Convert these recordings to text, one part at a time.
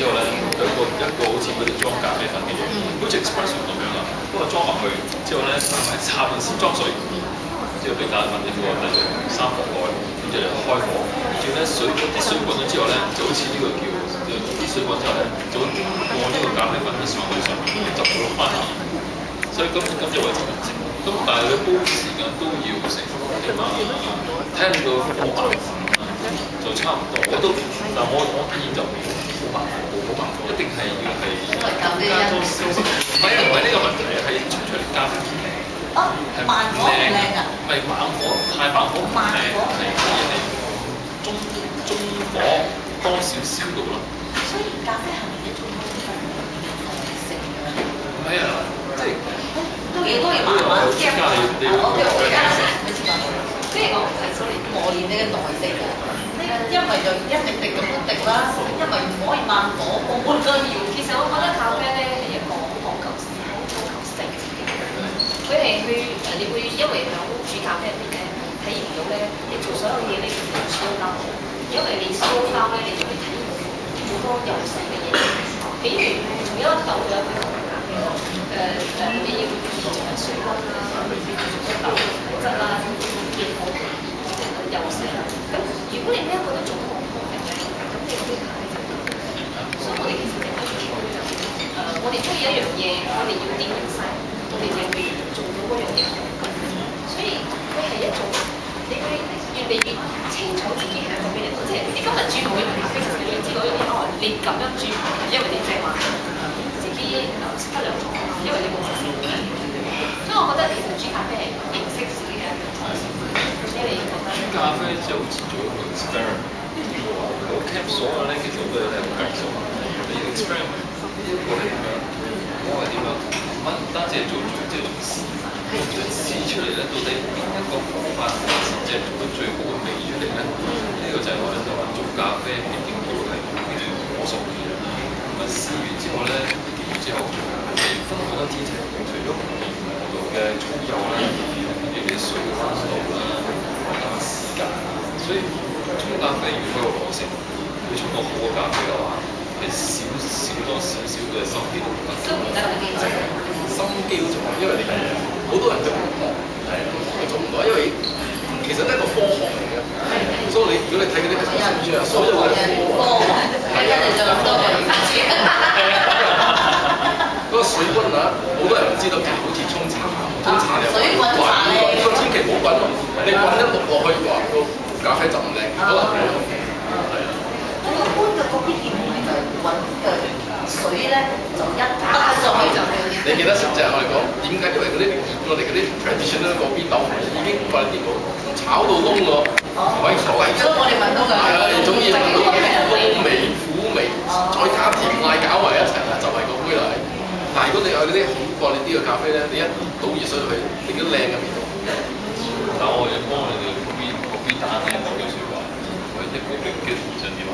之後咧，佢一個好似嗰啲裝咖啡粉嘅嘢，好似 espresso 咁樣啊。不過裝落去之後咧，下邊先裝水，之後俾咖啡粉，你個大約3個蓋，跟住你開火，跟住咧啲水滾咗之後咧，就好似呢個叫啲水滾之後咧，就會經過呢個咖啡粉嘅上去上面，就會落翻下面。所以咁就為之唔食。咁但係你煲時間都要成起碼睇下你個火慢就差唔多。我建議就好慢，一定係要係加多少少。唔係呢個問題，係出嚟咖啡唔靚。慢火唔靚㗎。唔係猛火，太猛火唔靚，係中火多少燒到啦。所以咖啡係咪一種耐性嘅？唔係啊，即係。都要慢慢夾。我而家咪先講，即係我係磨練你嘅耐性嘅。因為就一滴滴咁樣滴啦，因為唔可以慢火煲都要。其實我覺得咖啡咧係一個好講求性嘅嘢，佢係你會因為喺煮咖啡入邊咧體驗到咧，你做所有嘢咧其實要 slow down，因為你 slow down咧，你就會體驗到好多有性嘅嘢。比如從一個豆嘅去講咖啡啦，你要做緊水溫啦，豆質啦，結構有性。咁如果你呢一個都做得好好嘅咧，咁你嗰啲咖啡就得。所以我哋其實我哋中意一樣嘢，我哋要點樣晒，我哋就會做到嗰樣嘢好。所以佢係一種，你會越嚟越清楚自己係一個咩人。即係你今日煮每樣咖啡，其實你會知道一樣嘢，你咁樣煮，因為你淨係話自己識得兩種，因為你冇識。所以我覺得其實煮咖啡係認識自己嘅一個方式。即係你覺得？煮咖啡就好似做一個 experiment。我 camp 所有咧，其實好多嘢都係好計數。你 experiment 呢一個係點樣？嗰個係點樣？唔單止係做，即係做試。試出嚟咧，到底邊一個方法先至係做到最好嘅味出嚟咧？呢個就係我哋就話做咖啡必定要係摸索嘅嘢。咁試完之後咧，調完之後，分好多 detail，除咗唔同嘅葱油啦，你啲水嘅分數啦，時間，所以沖咖啡要開個耐性。你沖個好嘅咖啡嘅話，係少多少少嘅心機都唔得。心機好重要，因為你好多人就唔學，做唔到，因為其實都係一個科學嚟嘅。所以如果你睇嗰啲書啊，所有嘅科學，係跟住就咁多嘅發展。嗰個水溫啊，好多人唔知道，其實好似沖茶，水滾茶咧，個千祈唔好滾落，你滾一落落去嘅話，個咖啡就唔靚，可能係啊。我一般嘅嗰啲店唔係就係滾嘅水咧，就一打上去就係。你記得食啫，我哋講點解？因為嗰啲我哋嗰啲 traditional 嗰邊豆已經快啲冇炒到燶咗，所以我哋聞到㗎。係啊，你總要聞到燶味、苦味，再加甜奶搞埋一齊啦，就係個杯嚟。但係如果你有嗰啲好過你啲嘅咖啡咧，你一倒熱水落去，你都靚嘅味道。但我哋幫你哋嗰邊單咧講句説話，我哋啲杯嘅想點啊？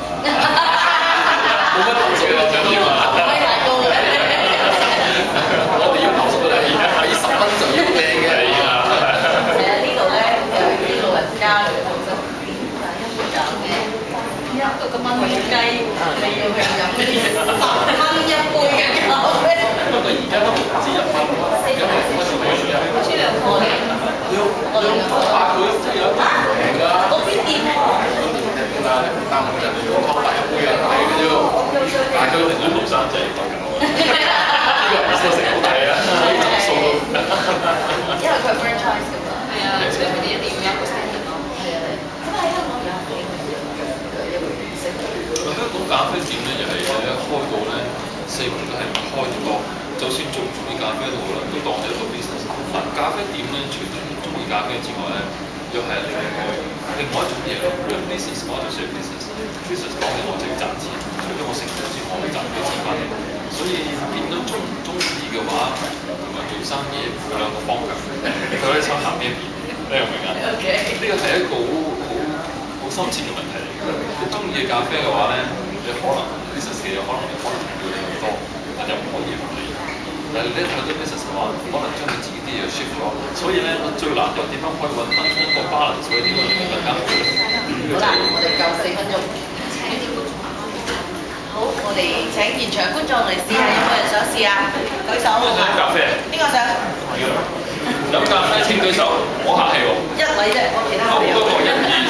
冇乜投訴啊，想點啊？我哋要投訴嘅係喺10蚊就要靚嘅。係啊。係啊，呢度咧有啲老人家嚟到就一杯減嘅，一個蚊雞，你要去飲嗰啲10蚊一杯嘅咖啡。不過而家都唔止1蚊，而家係開始貴咗。出兩個嚟，我哋兩個。佢真係有啲平㗎。嗰邊店喎。但係人哋要溝大一杯啊，係嘅啫。但係佢平均後生仔講緊我。呢個唔收成好抵啊！執數都。因為佢係 franchise 㗎嘛。係啊，所以佢哋一定要有個 standard 咯。係啊，咁喺香港有幾個嘅一個形式。香港咖啡店咧，又係一開到咧，4圍都係開咗個，就算中唔中意咖啡都好啦，都當咗一個 business。嗱，咖啡店咧，除咗中意咖啡之外咧，又係另外一種嘢咯。因為 business 我就算 business 講嘅我就要賺錢，除咗我成功之外，我要賺幾錢翻嚟。所以變到中唔中意嘅話，同埋做生意有兩個方向，佢可以參考邊一邊，你明唔明啊？呢個係一個好深切嘅問題嚟嘅。你中意嘅咖啡嘅話咧，你可能 business 嘅嘢可能要你咁多，但又唔可以唔理。但係你睇到 business 嘅話，可能將你自己啲嘢 shift 咗，所以咧最難就點樣可以揾翻一個 balance，所以點樣令大家好咧？好啦，我哋夠4分鐘。好，我哋請請現場觀眾嚟試下，有冇人想試啊？舉手。邊個想飲咖啡啊？邊個想？飲咖啡請舉手，唔好客氣喎。一位啫，我其他好，冇。嗰個1、2、